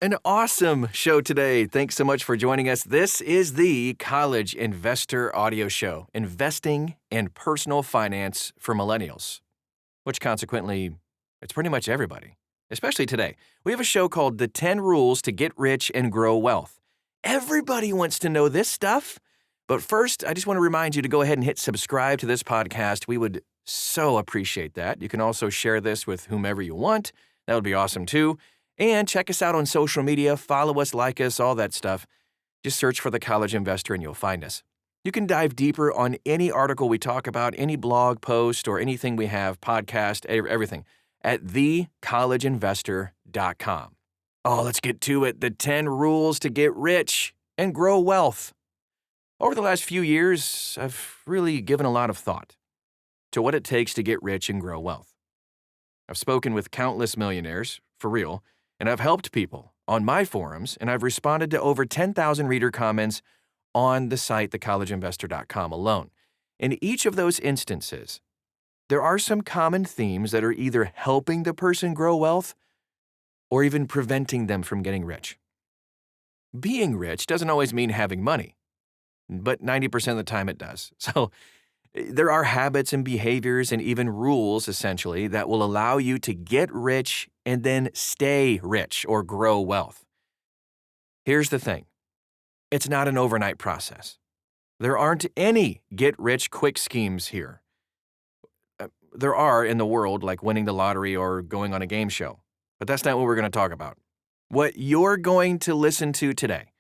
An awesome show today. Thanks so much for joining us. This is the College Investor Audio Show, investing and personal finance for millennials, which consequently, it's pretty much everybody, especially today. We have a show called The 10 Rules to Get Rich and Grow Wealth. Everybody wants to know this stuff. But first, I just want to remind you to go ahead and hit subscribe to this podcast. We would so appreciate that. You can also share this with whomever you want. That would be awesome too. And check us out on social media. Follow us, like us, all that stuff. Just search for The College Investor and you'll find us. You can dive deeper on any article we talk about, any blog post, or anything we have, podcast, everything, at thecollegeinvestor.com. Oh, let's get to it. The 10 rules to get rich and grow wealth. Over the last few years, I've really given a lot of thought to what it takes to get rich and grow wealth. I've spoken with countless millionaires, for real, and I've helped people on my forums, and I've responded to over 10,000 reader comments on the site, thecollegeinvestor.com alone. In each of those instances, there are some common themes that are either helping the person grow wealth or even preventing them from getting rich. Being rich doesn't always mean having money, but 90% of the time it does. So there are habits and behaviors and even rules, essentially, that will allow you to get rich and then stay rich or grow wealth. Here's the thing. It's not an overnight process. There aren't any get-rich-quick schemes here. There are in the world, like winning the lottery or going on a game show, but that's not what we're going to talk about. What you're going to listen to today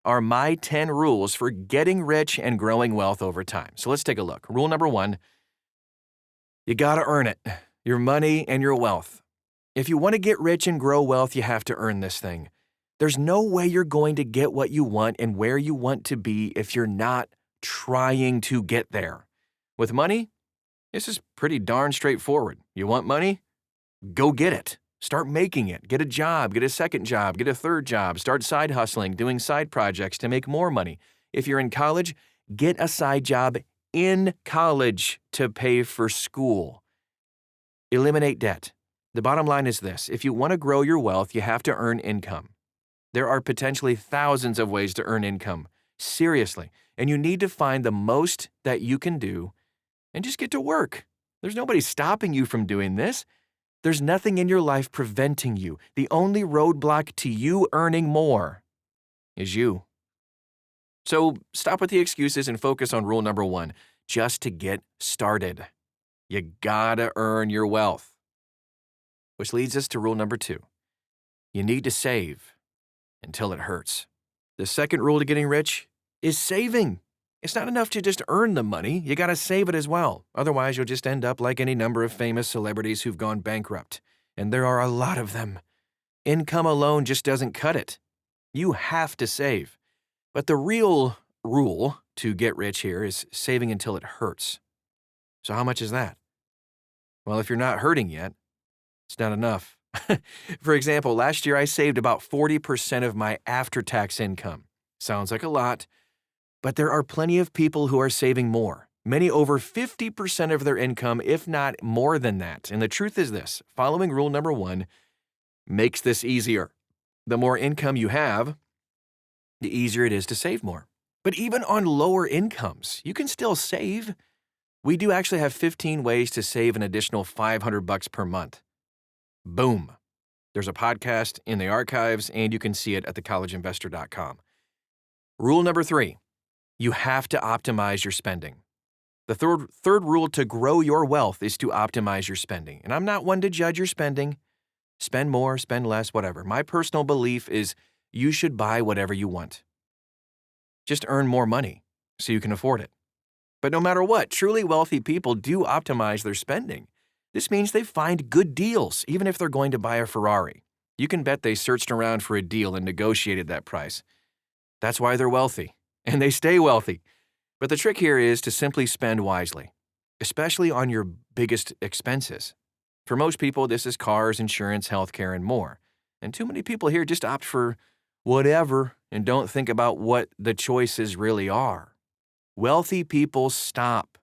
are my 10 rules for getting rich and growing wealth over time. So let's take a look. Rule number 1, you got to earn it, your money and your wealth. If you want to get rich and grow wealth, you have to earn this thing. There's no way you're going to get what you want and where you want to be if you're not trying to get there. With money, this is pretty darn straightforward. You want money? Go get it. Start making it. Get a job, get a second job, get a third job, start side hustling, doing side projects to make more money. If you're in college, get a side job in college to pay for school. Eliminate debt. The bottom line is this: if you want to grow your wealth, you have to earn income. There are potentially thousands of ways to earn income. Seriously. And you need to find the most that you can do and just get to work. There's nobody stopping you from doing this. There's nothing in your life preventing you. The only roadblock to you earning more is you. So stop with the excuses and focus on rule number 1, just to get started. You gotta earn your wealth. Which leads us to rule number 2. You need to save until it hurts. The second rule to getting rich is saving. It's not enough to just earn the money. You got to save it as well. Otherwise, you'll just end up like any number of famous celebrities who've gone bankrupt. And there are a lot of them. Income alone just doesn't cut it. You have to save. But the real rule to get rich here is saving until it hurts. So how much is that? Well, if you're not hurting yet, it's not enough. For example, last year I saved about 40% of my after-tax income. Sounds like a lot. But there are plenty of people who are saving more, many over 50% of their income, if not more than that. And the truth is this: following rule number 1 makes this easier. The more income you have, the easier it is to save more. But even on lower incomes, you can still save. We do actually have 15 ways to save an additional $500 per month. Boom. There's a podcast in the archives, and you can see it at thecollegeinvestor.com. Rule number 3. You have to optimize your spending. The third rule to grow your wealth is to optimize your spending. And I'm not one to judge your spending. Spend more, spend less, whatever. My personal belief is you should buy whatever you want. Just earn more money so you can afford it. But no matter what, truly wealthy people do optimize their spending. This means they find good deals, even if they're going to buy a Ferrari. You can bet they searched around for a deal and negotiated that price. That's why they're wealthy. And they stay wealthy. But the trick here is to simply spend wisely, especially on your biggest expenses. For most people, this is cars, insurance, healthcare, and more. And too many people here just opt for whatever and don't think about what the choices really are. Wealthy people stop,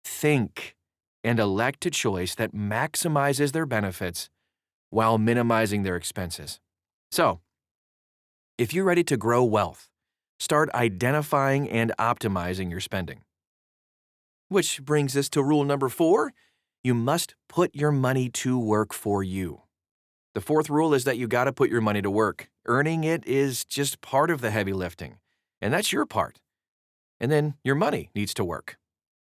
think, and elect a choice that maximizes their benefits while minimizing their expenses. So, If you're ready to grow wealth, start identifying and optimizing your spending. Which brings us to rule number 4. You must put your money to work for you. The fourth rule is that you got to put your money to work. Earning it is just part of the heavy lifting, and that's your part. And then your money needs to work.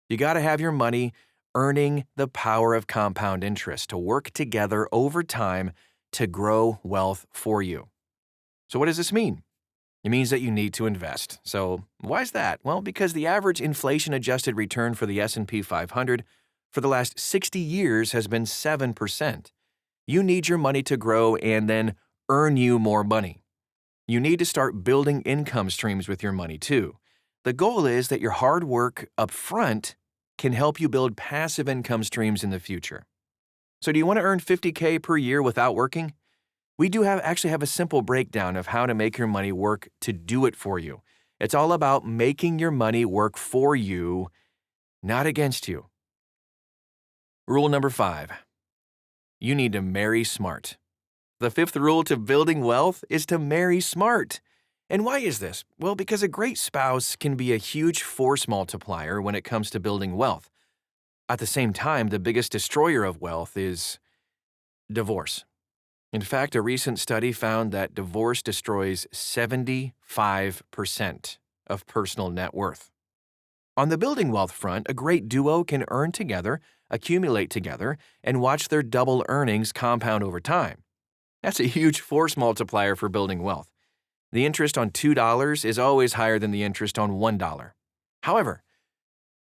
You got to have your money earning the power of compound interest to work together over time to grow wealth for you. So what does this mean? It means that you need to invest. So why is that? Well, because the average inflation-adjusted return for the S&P 500 for the last 60 years has been 7%. You need your money to grow and then earn you more money. You need to start building income streams with your money too. The goal is that your hard work up front can help you build passive income streams in the future. So do you want to earn $50K per year without working? We do actually have a simple breakdown of how to make your money work to do it for you. It's all about making your money work for you, not against you. Rule number 5. You need to marry smart. The fifth rule to building wealth is to marry smart. And why is this? Well, because a great spouse can be a huge force multiplier when it comes to building wealth. At the same time, the biggest destroyer of wealth is divorce. In fact, a recent study found that divorce destroys 75% of personal net worth. On the building wealth front, a great duo can earn together, accumulate together, and watch their double earnings compound over time. That's a huge force multiplier for building wealth. The interest on $2 is always higher than the interest on $1. However,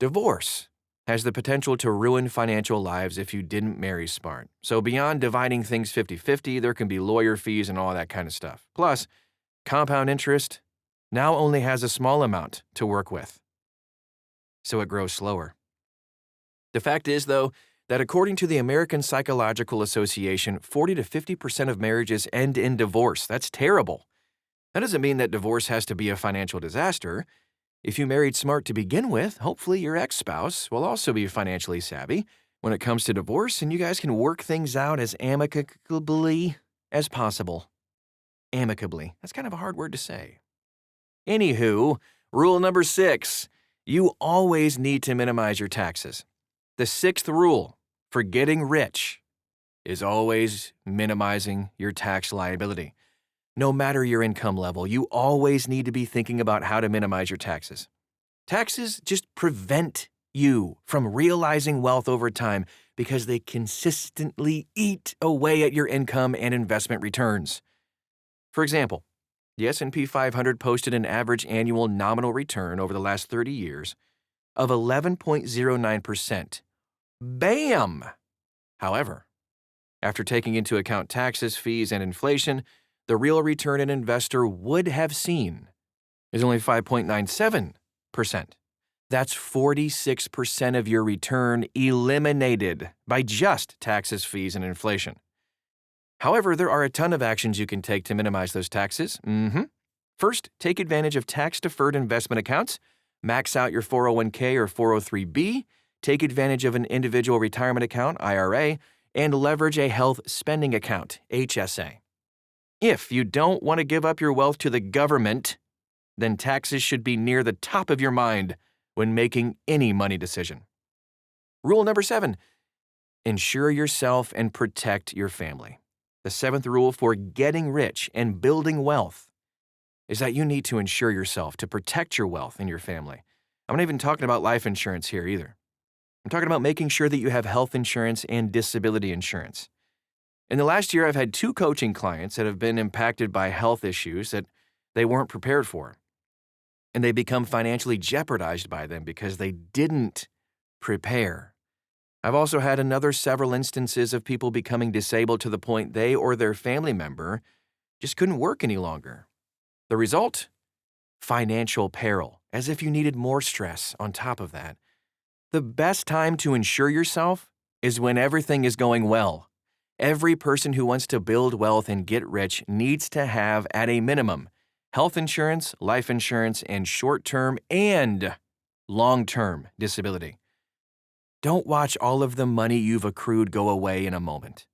divorce has the potential to ruin financial lives if you didn't marry smart. So beyond dividing things 50-50, there can be lawyer fees and all that kind of stuff. Plus, compound interest now only has a small amount to work with, so it grows slower. The fact is, though, that according to the American Psychological Association, 40 to 50% of marriages end in divorce. That's terrible. That doesn't mean that divorce has to be a financial disaster. If you married smart to begin with, hopefully your ex-spouse will also be financially savvy when it comes to divorce, and you guys can work things out as amicably as possible. Amicably. That's kind of a hard word to say. Anywho, rule number 6. You always need to minimize your taxes. The 6th rule for getting rich is always minimizing your tax liability. No matter your income level, you always need to be thinking about how to minimize your taxes. Taxes just prevent you from realizing wealth over time because they consistently eat away at your income and investment returns. For example, the S&P 500 posted an average annual nominal return over the last 30 years of 11.09%. Bam! However, after taking into account taxes, fees, and inflation, the real return an investor would have seen is only 5.97%. That's 46% of your return eliminated by just taxes, fees, and inflation. However, there are a ton of actions you can take to minimize those taxes. First, take advantage of tax-deferred investment accounts, max out your 401k or 403b, take advantage of an individual retirement account, IRA, and leverage a health spending account, HSA. If you don't want to give up your wealth to the government, then taxes should be near the top of your mind when making any money decision. Rule number 7, insure yourself and protect your family. The 7th rule for getting rich and building wealth is that you need to insure yourself to protect your wealth and your family. I'm not even talking about life insurance here either. I'm talking about making sure that you have health insurance and disability insurance. In the last year, I've had 2 coaching clients that have been impacted by health issues that they weren't prepared for. And they become financially jeopardized by them because they didn't prepare. I've also had several instances of people becoming disabled to the point they or their family member just couldn't work any longer. The result? Financial peril, as if you needed more stress on top of that. The best time to insure yourself is when everything is going well. Every person who wants to build wealth and get rich needs to have, at a minimum, health insurance, life insurance, and short-term and long-term disability. Don't watch all of the money you've accrued go away in a moment.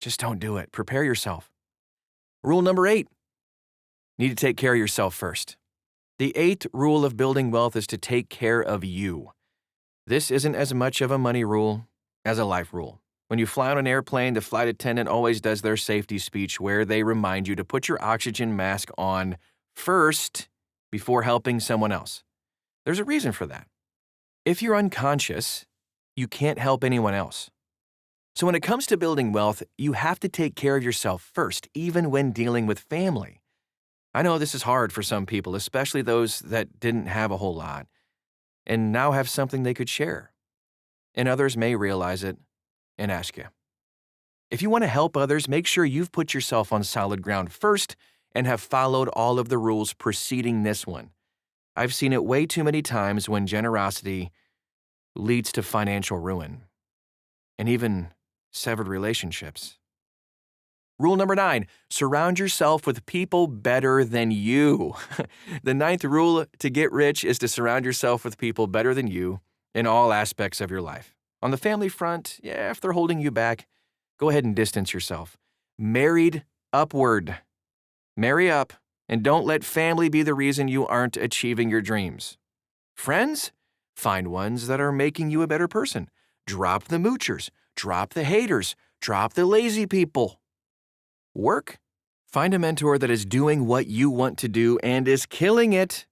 Just don't do it. Prepare yourself. Rule number 8, You need to take care of yourself first. The 8th rule of building wealth is to take care of you. This isn't as much of a money rule as a life rule. When you fly on an airplane, the flight attendant always does their safety speech where they remind you to put your oxygen mask on first before helping someone else. There's a reason for that. If you're unconscious, you can't help anyone else. So when it comes to building wealth, you have to take care of yourself first, even when dealing with family. I know this is hard for some people, especially those that didn't have a whole lot and now have something they could share. And others may realize it and ask you. If you want to help others, make sure you've put yourself on solid ground first and have followed all of the rules preceding this one. I've seen it way too many times when generosity leads to financial ruin and even severed relationships. Rule number 9, surround yourself with people better than you. The 9th rule to get rich is to surround yourself with people better than you in all aspects of your life. On the family front, if they're holding you back, go ahead and distance yourself. Married upward. Marry up, and don't let family be the reason you aren't achieving your dreams. Friends, find ones that are making you a better person. Drop the moochers, drop the haters, drop the lazy people. Work, find a mentor that is doing what you want to do and is killing it.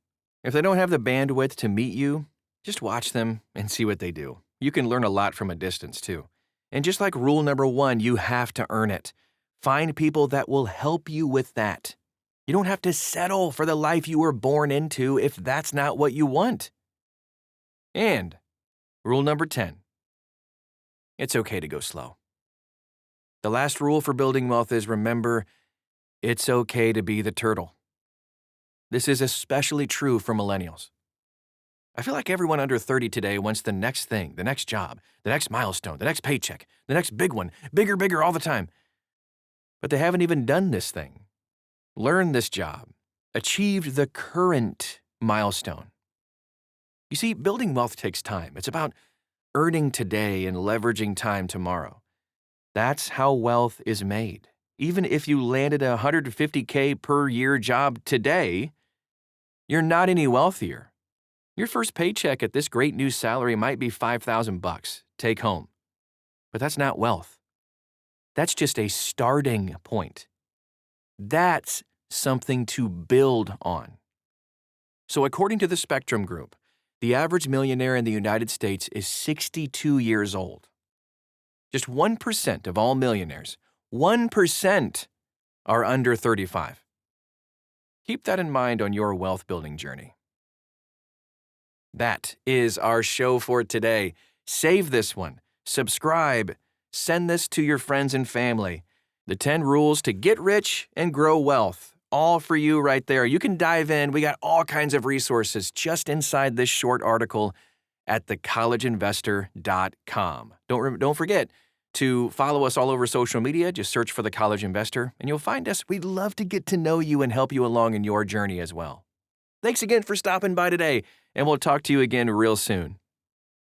If they don't have the bandwidth to meet you, just watch them and see what they do. You can learn a lot from a distance, too. And just like rule number 1, you have to earn it. Find people that will help you with that. You don't have to settle for the life you were born into if that's not what you want. And rule number 10, it's okay to go slow. The last rule for building wealth is remember, it's okay to be the turtle. This is especially true for millennials. I feel like everyone under 30 today wants the next thing, the next job, the next milestone, the next paycheck, the next big one, bigger all the time. But they haven't even done this thing. Learned this job, achieved the current milestone. You see, building wealth takes time. It's about earning today and leveraging time tomorrow. That's how wealth is made. Even if you landed a $150K per year job today, you're not any wealthier. Your first paycheck at this great new salary might be $5,000 take home. But that's not wealth. That's just a starting point. That's something to build on. So according to the Spectrum Group, the average millionaire in the United States is 62 years old. Just 1% of all millionaires, 1% are under 35. Keep that in mind on your wealth building journey. That is our show for today. Save this one, subscribe, send this to your friends and family. The 10 rules to get rich and grow wealth, all for you right there. You can dive in. We got all kinds of resources just inside this short article at thecollegeinvestor.com. Don't forget to follow us all over social media. Just search for The College Investor, and you'll find us. We'd love to get to know you and help you along in your journey as well. Thanks again for stopping by today, and we'll talk to you again real soon.